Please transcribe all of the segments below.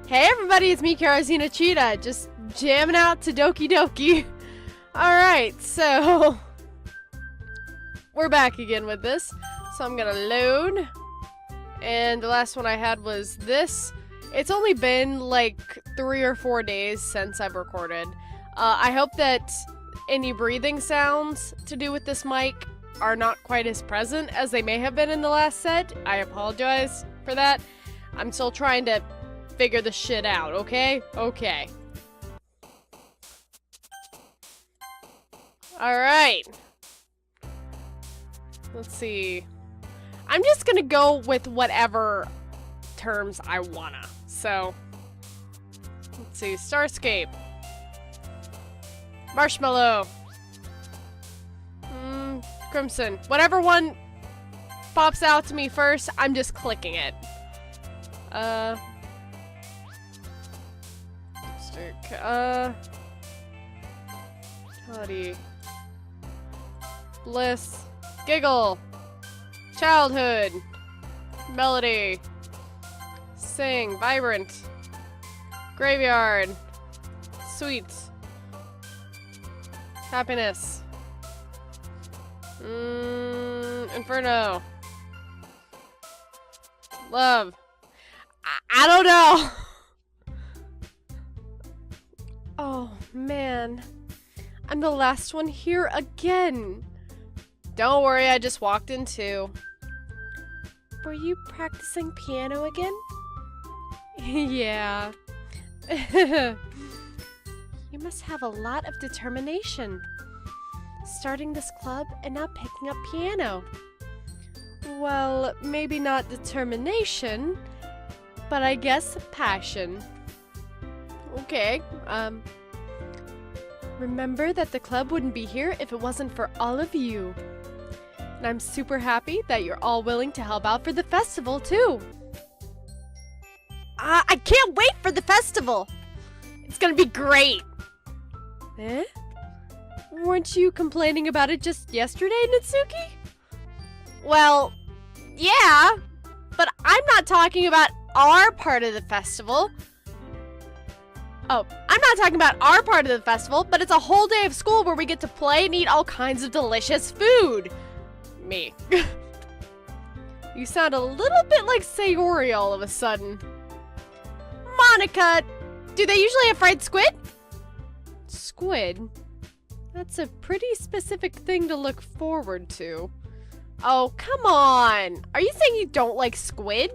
Hey everybody, it's me, Karazina Cheetah, just jamming out to Doki Doki. Alright, so we're back again with this. So I'm gonna load. And the last one I had was this. It's only been like 3 or 4 days since I've recorded. I hope that any breathing sounds to do with this mic are not quite as present as they may have been in the last set. I apologize for that. I'm still trying to figure the shit out, okay? Okay. Alright. Let's see. I'm just gonna go with whatever terms I wanna. So, let's see. Starscape. Marshmallow. Crimson. Whatever one pops out to me first, I'm just clicking it. Toddy. Bliss. Giggle. Childhood. Melody. Sing. Vibrant. Graveyard. Sweet. Happiness. Inferno. Love. I don't know. Oh, man. I'm the last one here again. Don't worry, I just walked in too. Were you practicing piano again? Yeah. You must have a lot of determination. Starting this club and now picking up piano. Well, maybe not determination, but I guess passion. Okay, remember that the club wouldn't be here if it wasn't for all of you. And I'm super happy that you're all willing to help out for the festival, too. I can't wait for the festival! It's gonna be great! Eh? Weren't you complaining about it just yesterday, Natsuki? Well, yeah, but I'm not talking about our part of the festival. Oh, I'm not talking about our part of the festival, but it's a whole day of school where we get to play and eat all kinds of delicious food. Me. You sound a little bit like Sayori all of a sudden. Monica, do they usually have fried squid? Squid? That's a pretty specific thing to look forward to. Oh, come on. Are you saying you don't like squid?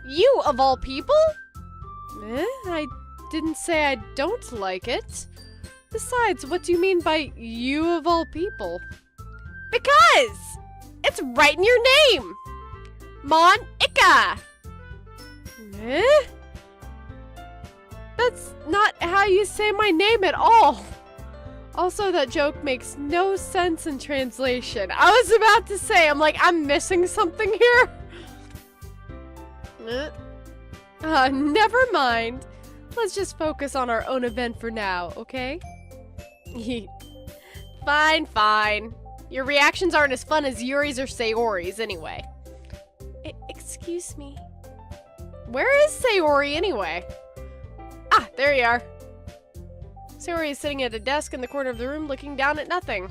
You, of all people? I didn't say I don't like it. Besides, what do you mean by you of all people? Because it's right in your name. Mon-Ika. That's not how you say my name at all. Also, that joke makes no sense in translation. I was about to say, I'm missing something here. Never mind. Let's just focus on our own event for now, okay? Fine, fine. Your reactions aren't as fun as Yuri's or Sayori's anyway. Excuse me. Where is Sayori anyway? Ah, there you are. Sayori is sitting at a desk in the corner of the room looking down at nothing.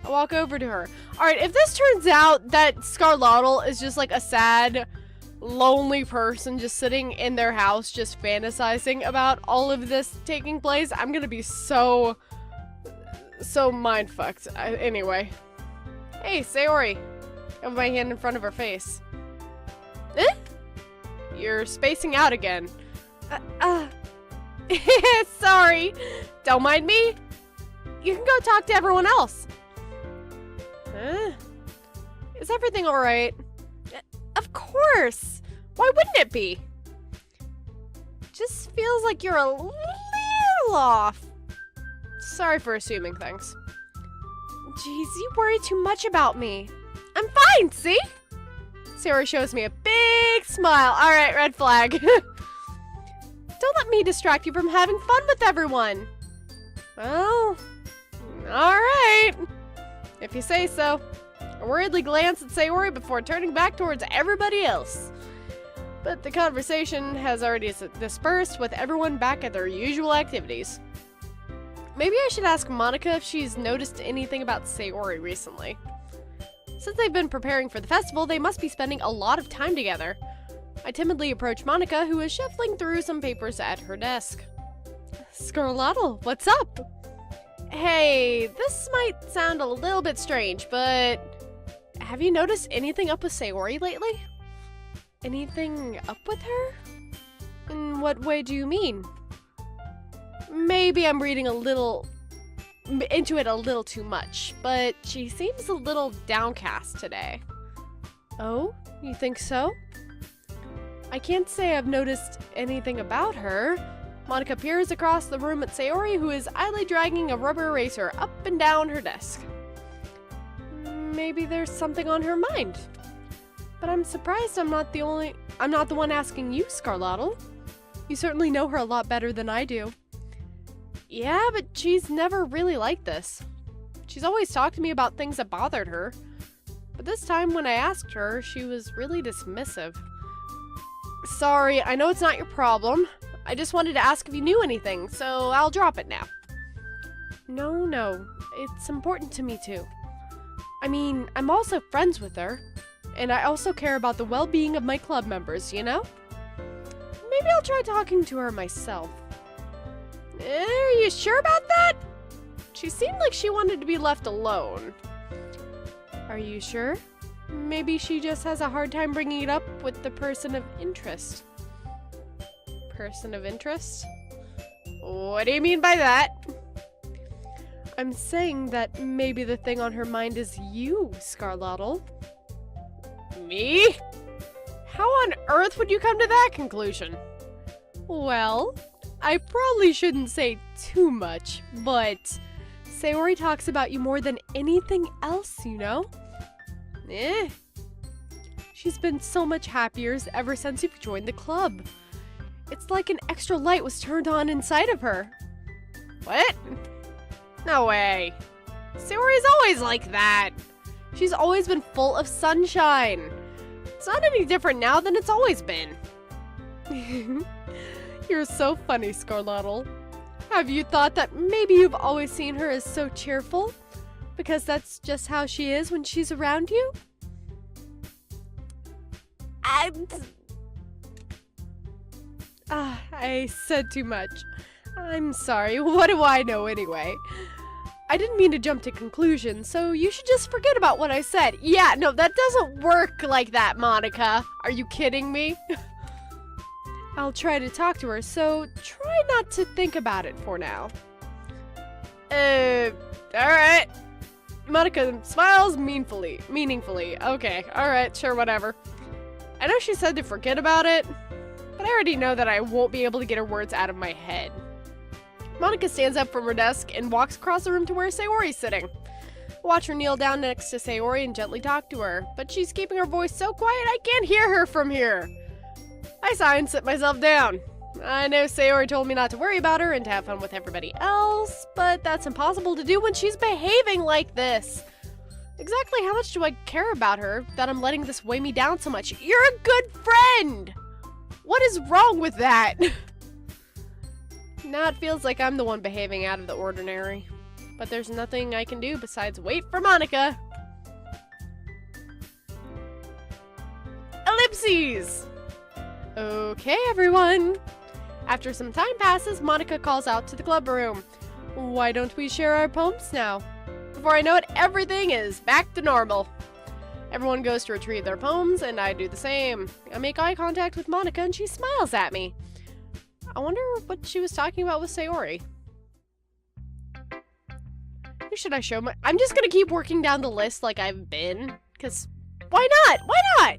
I walk over to her. Alright, if this turns out that Scarlotl is just like a sad, lonely person just sitting in their house just fantasizing about all of this taking place, I'm gonna be so mind-fucked. Anyway. Hey, Sayori. I have my hand in front of her face. Eh? You're spacing out again. Sorry. Don't mind me. You can go talk to everyone else. Is everything alright? Of course. Why wouldn't it be? Just feels like you're a little off. Sorry for assuming things. Jeez, you worry too much about me. I'm fine, see? Sayori shows me a big smile. Alright, red flag. Don't let me distract you from having fun with everyone. Well, alright. If you say so. I worriedly glance at Sayori before turning back towards everybody else. But the conversation has already dispersed with everyone back at their usual activities. Maybe I should ask Monica if she's noticed anything about Sayori recently. Since they've been preparing for the festival, they must be spending a lot of time together. I timidly approach Monica, who is shuffling through some papers at her desk. Scarlato, what's up? Hey, this might sound a little bit strange, but have you noticed anything up with Sayori lately? Anything up with her? In what way do you mean? Maybe I'm reading into it a little too much, but she seems a little downcast today. Oh, you think so? I can't say I've noticed anything about her. Monica peers across the room at Sayori, who is idly dragging a rubber eraser up and down her desk. Maybe there's something on her mind. But I'm surprised I'm not the one asking you, Scarlato. You certainly know her a lot better than I do. Yeah, but she's never really like this. She's always talked to me about things that bothered her. But this time when I asked her, she was really dismissive. Sorry, I know it's not your problem. I just wanted to ask if you knew anything, so I'll drop it now. No, it's important to me too. I mean, I'm also friends with her. And I also care about the well-being of my club members, you know? Maybe I'll try talking to her myself. Are you sure about that? She seemed like she wanted to be left alone. Are you sure? Maybe she just has a hard time bringing it up with the person of interest. Person of interest? What do you mean by that? I'm saying that maybe the thing on her mind is you, Scarlato. Me? How on earth would you come to that conclusion? Well, I probably shouldn't say too much, but Sayori talks about you more than anything else, you know? She's been so much happier ever since you've joined the club. It's like an extra light was turned on inside of her. What? No way. Sayori's always like that. She's always been full of sunshine. It's not any different now than it's always been. You're so funny, Scarlato. Have you thought that maybe you've always seen her as so cheerful? Because that's just how she is when she's around you? I said too much. I'm sorry. What do I know anyway? I didn't mean to jump to conclusions, so you should just forget about what I said. Yeah, no, that doesn't work like that, Monica. Are you kidding me? I'll try to talk to her, so try not to think about it for now. Alright. Monica smiles meaningfully. Okay, alright, sure, whatever. I know she said to forget about it, but I already know that I won't be able to get her words out of my head. Monica stands up from her desk and walks across the room to where Sayori's sitting. Watch her kneel down next to Sayori and gently talk to her, but she's keeping her voice so quiet I can't hear her from here. I sigh and sit myself down. I know Sayori told me not to worry about her and to have fun with everybody else, but that's impossible to do when she's behaving like this. Exactly how much do I care about her that I'm letting this weigh me down so much? You're a good friend! What is wrong with that? Now it feels like I'm the one behaving out of the ordinary. But there's nothing I can do besides wait for Monica. Ellipses! Okay, everyone. After some time passes, Monica calls out to the club room. Why don't we share our poems now? Before I know it, everything is back to normal. Everyone goes to retrieve their poems, and I do the same. I make eye contact with Monica, and she smiles at me. I wonder what she was talking about with Sayori. Who should I show my— I'm just gonna keep working down the list like I've been. Because why not? Why not?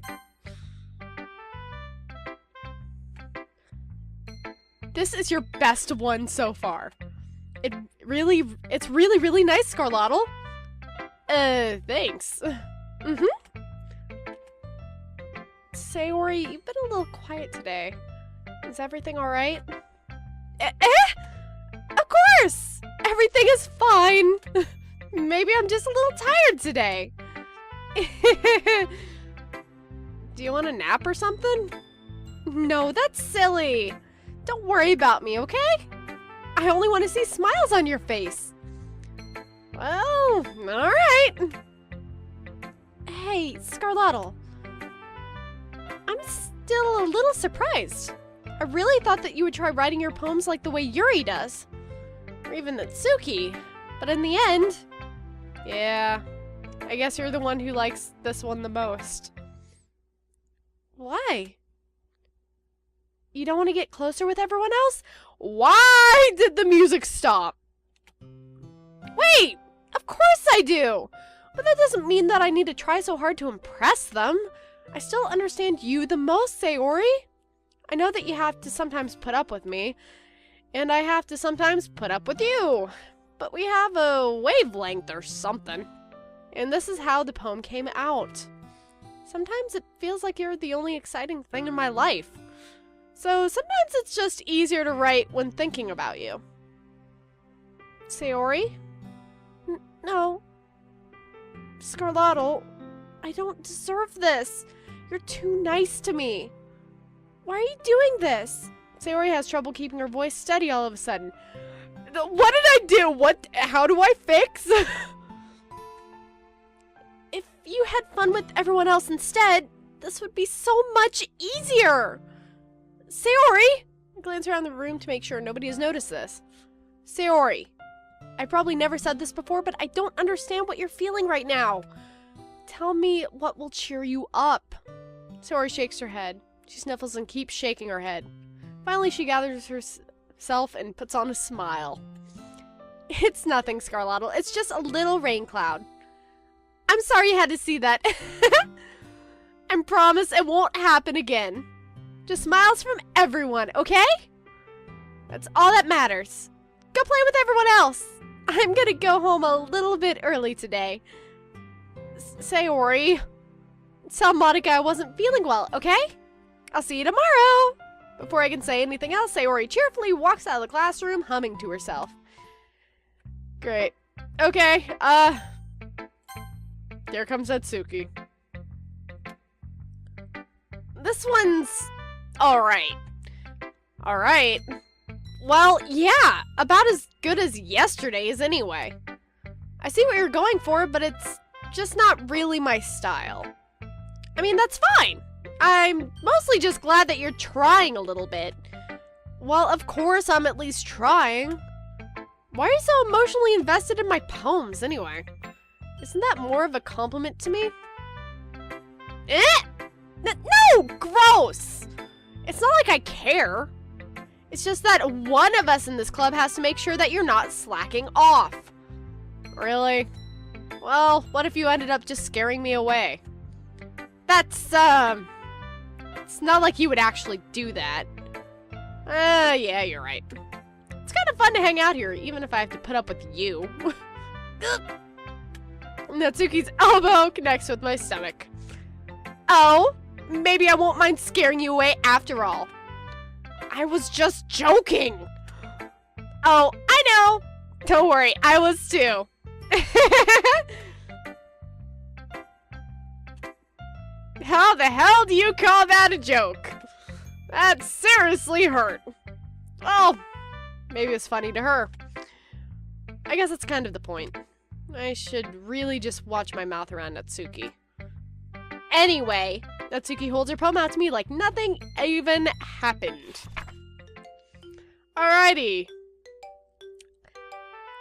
This is your best one so far. It's really nice, Scarlato. Thanks. Sayori, you've been a little quiet today. Is everything alright? Of course! Everything is fine. Maybe I'm just a little tired today. Do you want a nap or something? No, that's silly. Don't worry about me, okay? I only want to see smiles on your face. Well, alright. Hey, Scarladdle. I'm still a little surprised. I really thought that you would try writing your poems like the way Yuri does. Or even Natsuki. But in the end, yeah, I guess you're the one who likes this one the most. Why? You don't want to get closer with everyone else? Why did the music stop? Wait, of course I do. But that doesn't mean that I need to try so hard to impress them. I still understand you the most, Sayori. I know that you have to sometimes put up with me, and I have to sometimes put up with you. But we have a wavelength or something. And this is how the poem came out. Sometimes it feels like you're the only exciting thing in my life. So sometimes it's just easier to write when thinking about you. Sayori? No. Scarladdle, I don't deserve this. You're too nice to me. Why are you doing this? Sayori has trouble keeping her voice steady all of a sudden. What did I do? How do I fix? If you had fun with everyone else instead, this would be so much easier. Sayori! I glance around the room to make sure nobody has noticed this. Sayori, I probably never said this before, but I don't understand what you're feeling right now. Tell me what will cheer you up. Sayori shakes her head. She sniffles and keeps shaking her head. Finally, she gathers herself and puts on a smile. It's nothing, Scarladdle. It's just a little rain cloud. I'm sorry you had to see that. I promise it won't happen again. Just smiles from everyone, okay? That's all that matters. Go play with everyone else. I'm gonna go home a little bit early today. Sayori, tell Monica I wasn't feeling well, okay? I'll see you tomorrow. Before I can say anything else, Sayori cheerfully walks out of the classroom, humming to herself. Great. Okay, here comes Natsuki. This one's alright. Alright. Well, yeah, about as good as yesterday's anyway. I see what you're going for, but it's just not really my style. I mean, that's fine. I'm mostly just glad that you're trying a little bit. Well, of course I'm at least trying. Why are you so emotionally invested in my poems, anyway? Isn't that more of a compliment to me? No! Gross! It's not like I care. It's just that one of us in this club has to make sure that you're not slacking off. Really? Well, what if you ended up just scaring me away? That's, it's not like you would actually do that. Yeah, you're right. It's kind of fun to hang out here, even if I have to put up with you. Natsuki's elbow connects with my stomach. Oh, maybe I won't mind scaring you away after all. I was just joking. Oh, I know. Don't worry, I was too. How the hell do you call that a joke? That seriously hurt. Well, maybe it's funny to her. I guess that's kind of the point. I should really just watch my mouth around Natsuki. Anyway, Natsuki holds her poem out to me like nothing even happened. Alrighty.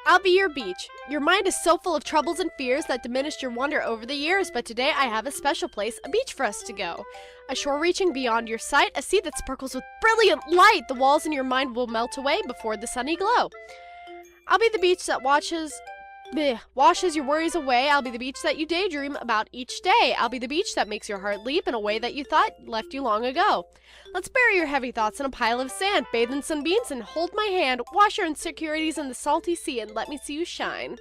I'll be your beach. Your mind is so full of troubles and fears that diminished your wonder over the years, but today I have a special place, a beach for us to go. A shore reaching beyond your sight, a sea that sparkles with brilliant light. The walls in your mind will melt away before the sunny glow. I'll be the beach that washes your worries away. I'll be the beach that you daydream about each day. I'll be the beach that makes your heart leap in a way that you thought left you long ago. Let's bury your heavy thoughts in a pile of sand, bathe in sunbeams, and hold my hand. Wash your insecurities in the salty sea and let me see you shine.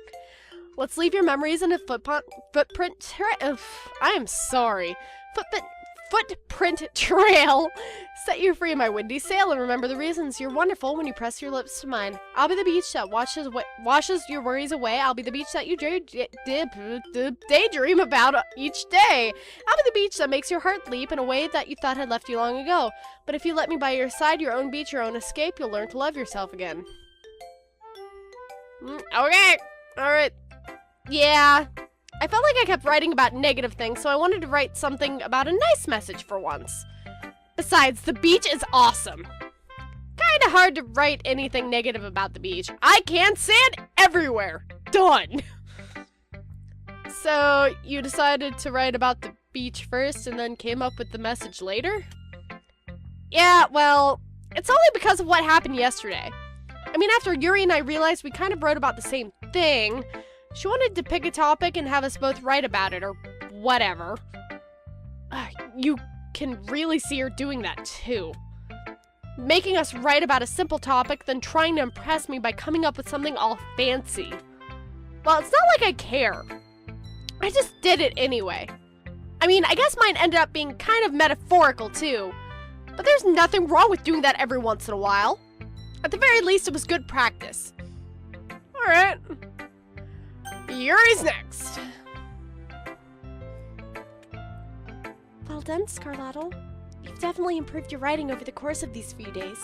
Let's leave your memories in a footprint. I am sorry. footprint trail. Set you free in my windy sail, and remember the reasons you're wonderful when you press your lips to mine. I'll be the beach that washes your worries away. I'll be the beach that you daydream about each day. I'll be the beach that makes your heart leap in a way that you thought had left you long ago. But if you let me by your side, your own beach, your own escape, you'll learn to love yourself again. Okay. Alright. Yeah. I felt like I kept writing about negative things, so I wanted to write something about a nice message for once. Besides, the beach is awesome. Kinda hard to write anything negative about the beach. I can sand everywhere. Done. So, you decided to write about the beach first and then came up with the message later? Yeah, well, it's only because of what happened yesterday. I mean, after Yuri and I realized we kind of wrote about the same thing, she wanted to pick a topic and have us both write about it, or whatever. You can really see her doing that, too. Making us write about a simple topic, then trying to impress me by coming up with something all fancy. Well, it's not like I care. I just did it anyway. I mean, I guess mine ended up being kind of metaphorical, too. But there's nothing wrong with doing that every once in a while. At the very least, it was good practice. Alright. Yuri's next. Well done, Scarlato. You've definitely improved your writing over the course of these few days.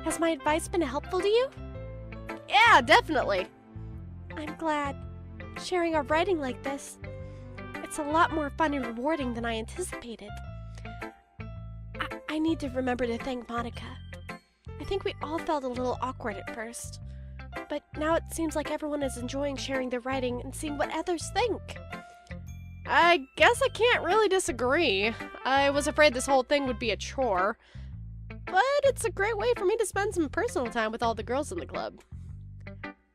Has my advice been helpful to you? Yeah, definitely. I'm glad. Sharing our writing like this, it's a lot more fun and rewarding than I anticipated. I need to remember to thank Monica. I think we all felt a little awkward at first, but now it seems like everyone is enjoying sharing their writing and seeing what others think. I guess I can't really disagree. I was afraid this whole thing would be a chore, but it's a great way for me to spend some personal time with all the girls in the club.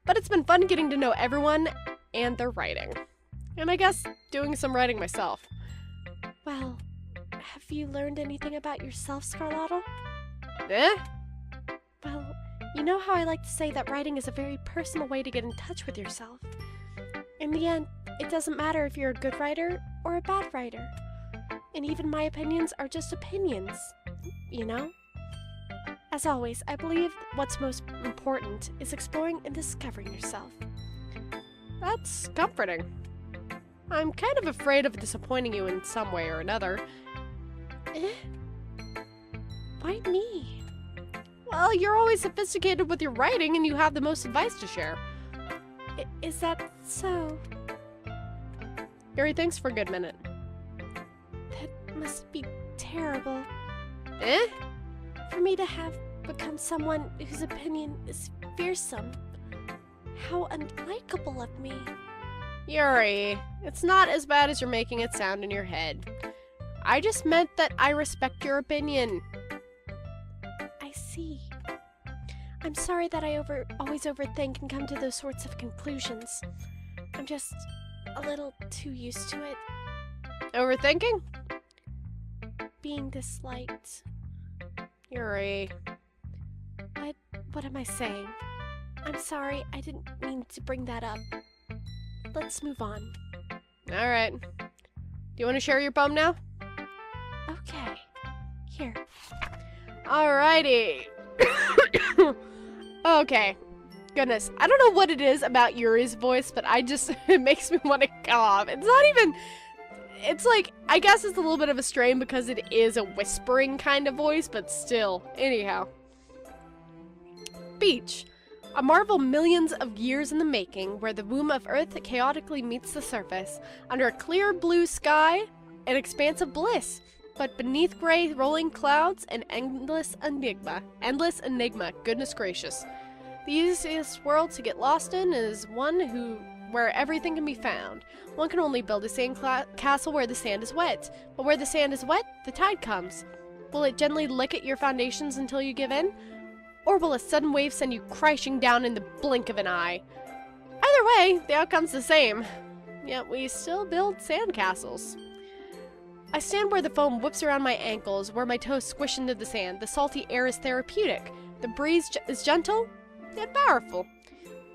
But it's been fun getting to know everyone and their writing. And I guess doing some writing myself. Well, have you learned anything about yourself, Scarlato? Eh? Well, you know how I like to say that writing is a very personal way to get in touch with yourself. In the end, it doesn't matter if you're a good writer or a bad writer. And even my opinions are just opinions, you know? As always, I believe what's most important is exploring and discovering yourself. That's comforting. I'm kind of afraid of disappointing you in some way or another. Eh? Why me? Well, you're always sophisticated with your writing and you have the most advice to share. Is that so? Yuri, thanks for a good minute. That must be terrible. Eh? For me to have become someone whose opinion is fearsome. How unlikable of me. Yuri, it's not as bad as you're making it sound in your head. I just meant that I respect your opinion. I see. I'm sorry that I always overthink and come to those sorts of conclusions. I'm just a little too used to it. Overthinking? Being disliked. Yuri. What am I saying? I'm sorry, I didn't mean to bring that up. Let's move on. Alright. Do you want to share your poem now? Okay. Here. Alrighty. Okay. Goodness. I don't know what it is about Yuri's voice, but it makes me want to cough. It's not even... It's like, I guess it's a little bit of a strain because it is a whispering kind of voice, but still. Anyhow. Beach. A marvel millions of years in the making, where the womb of Earth chaotically meets the surface, under a clear blue sky, an expanse of bliss, but beneath gray rolling clouds, an endless enigma. Endless enigma, goodness gracious. The easiest world to get lost in is one where everything can be found. One can only build a sand castle where the sand is wet, but where the sand is wet, the tide comes. Will it gently lick at your foundations until you give in? Or will a sudden wave send you crashing down in the blink of an eye? Either way, the outcome's the same. Yet we still build sandcastles. I stand where the foam whips around my ankles, where my toes squish into the sand. The salty air is therapeutic. The breeze is gentle, yet powerful.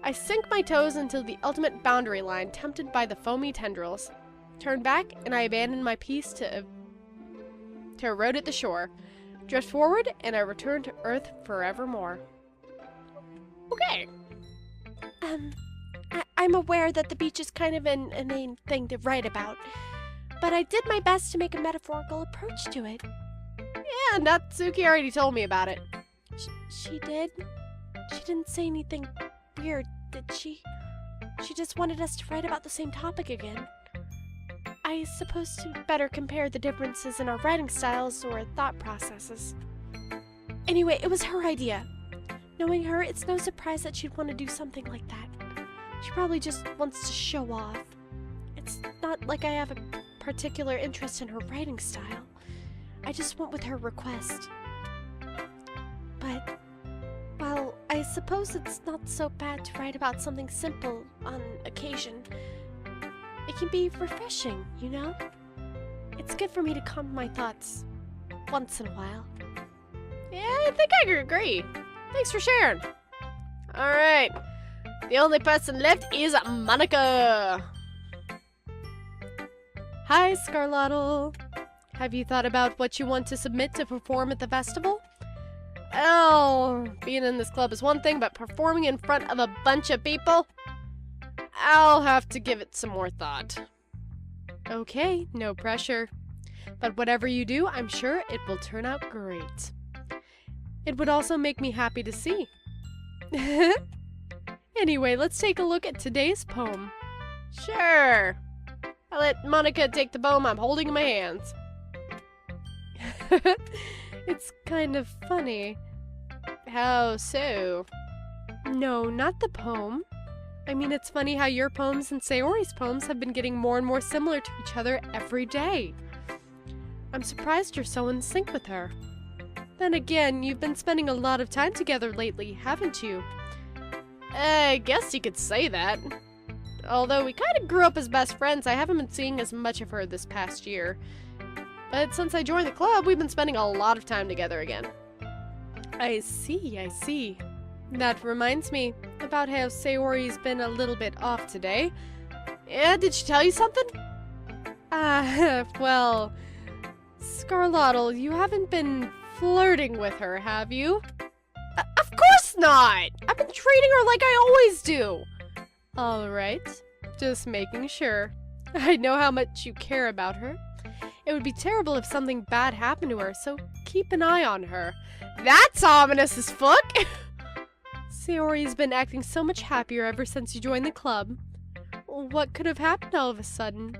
I sink my toes into the ultimate boundary line, tempted by the foamy tendrils. Turn back, and I abandon my peace to to a road at the shore. Drift forward, and I return to Earth forevermore. Okay. I'm aware that the beach is kind of an inane thing to write about, but I did my best to make a metaphorical approach to it. Yeah, Natsuki already told me about it. She did? She didn't say anything weird, did she? She just wanted us to write about the same topic again. I suppose to better compare the differences in our writing styles or thought processes. Anyway, it was her idea. Knowing her, it's no surprise that she'd want to do something like that. She probably just wants to show off. It's not like I have a particular interest in her writing style. I just went with her request. But, well, I suppose it's not so bad to write about something simple on occasion. It can be refreshing, you know? It's good for me to calm my thoughts once in a while. Yeah, I think I agree. Thanks for sharing. Alright. The only person left is Monica. Hi, Scarlottle. Have you thought about what you want to submit to perform at the festival? Oh, being in this club is one thing, but performing in front of a bunch of people? I'll have to give it some more thought. Okay, no pressure. But whatever you do, I'm sure it will turn out great. It would also make me happy to see. Anyway, let's take a look at today's poem. Sure. I'll let Monica take the poem I'm holding in my hands. It's kind of funny. How so? No, not the poem. I mean, it's funny how your poems and Sayori's poems have been getting more and more similar to each other every day. I'm surprised you're so in sync with her. Then again, you've been spending a lot of time together lately, haven't you? I guess you could say that. Although we kind of grew up as best friends, I haven't been seeing as much of her this past year. But since I joined the club, we've been spending a lot of time together again. I see. That reminds me about how Sayori's been a little bit off today. Yeah, did she tell you something? Well, Scarlottle, you haven't been flirting with her, have you? Of course not! I've been treating her like I always do! Alright, just making sure. I know how much you care about her. It would be terrible if something bad happened to her, so keep an eye on her. That's ominous as fuck! Sayori's been acting so much happier ever since you joined the club. What could have happened all of a sudden?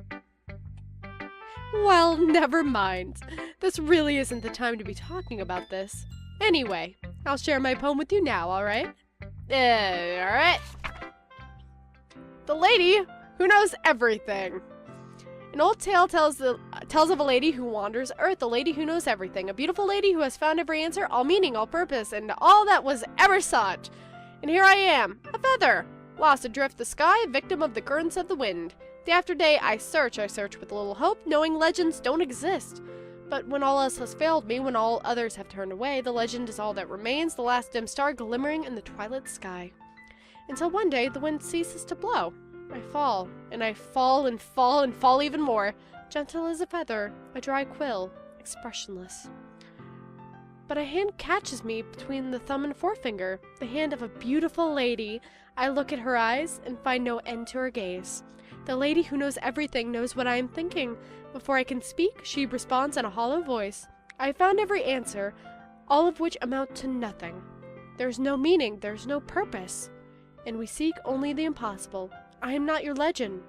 Well, never mind. This really isn't the time to be talking about this. Anyway, I'll share my poem with you now, alright? Alright. The Lady Who Knows Everything. An old tale tells of a lady who wanders Earth, a lady who knows everything, a beautiful lady who has found every answer, all meaning, all purpose, and all that was ever sought. And here I am, a feather, lost adrift the sky, victim of the currents of the wind. Day after day I search with little hope, knowing legends don't exist. But when all else has failed me, when all others have turned away, the legend is all that remains, the last dim star glimmering in the twilight sky. Until one day the wind ceases to blow. I fall, and I fall and fall and fall even more, gentle as a feather, a dry quill, expressionless. But a hand catches me between the thumb and forefinger, the hand of a beautiful lady. I look at her eyes and find no end to her gaze. The lady who knows everything knows what I am thinking. Before I can speak, she responds in a hollow voice. I have found every answer, all of which amount to nothing. There is no meaning, there is no purpose, and we seek only the impossible. I am not your legend.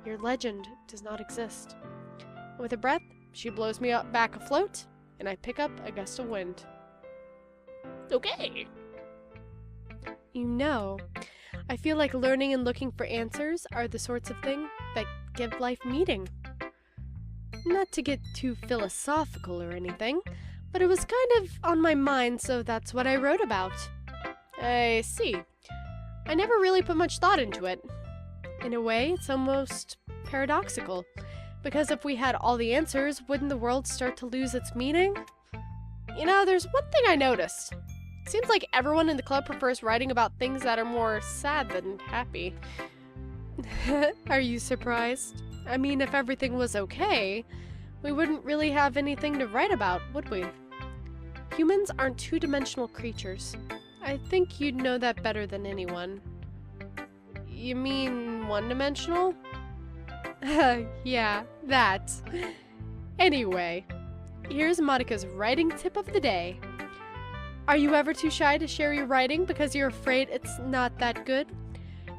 Your legend does not exist. And with a breath, she blows me up back afloat, and I pick up a gust of wind. Okay. You know, I feel like learning and looking for answers are the sorts of thing that give life meaning. Not to get too philosophical or anything, but it was kind of on my mind, so that's what I wrote about. I see. I never really put much thought into it. In a way, it's almost paradoxical. Because if we had all the answers, wouldn't the world start to lose its meaning? You know, there's one thing I noticed. It seems like everyone in the club prefers writing about things that are more sad than happy. Are you surprised? I mean, if everything was okay, we wouldn't really have anything to write about, would we? Humans aren't two-dimensional creatures. I think you'd know that better than anyone. You mean one-dimensional? Yeah, that. Anyway, here's Monika's writing tip of the day. Are you ever too shy to share your writing because you're afraid it's not that good?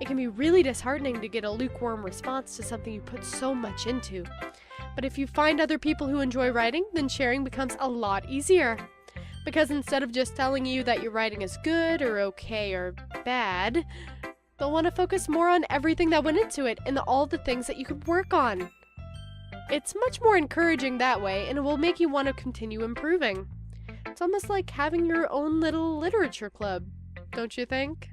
It can be really disheartening to get a lukewarm response to something you put so much into. But if you find other people who enjoy writing, then sharing becomes a lot easier. Because instead of just telling you that your writing is good or okay or bad, they'll want to focus more on everything that went into it and all the things that you could work on. It's much more encouraging that way, and it will make you want to continue improving. It's almost like having your own little literature club, don't you think?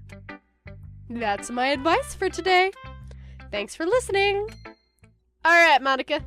That's my advice for today. Thanks for listening. All right, Monika.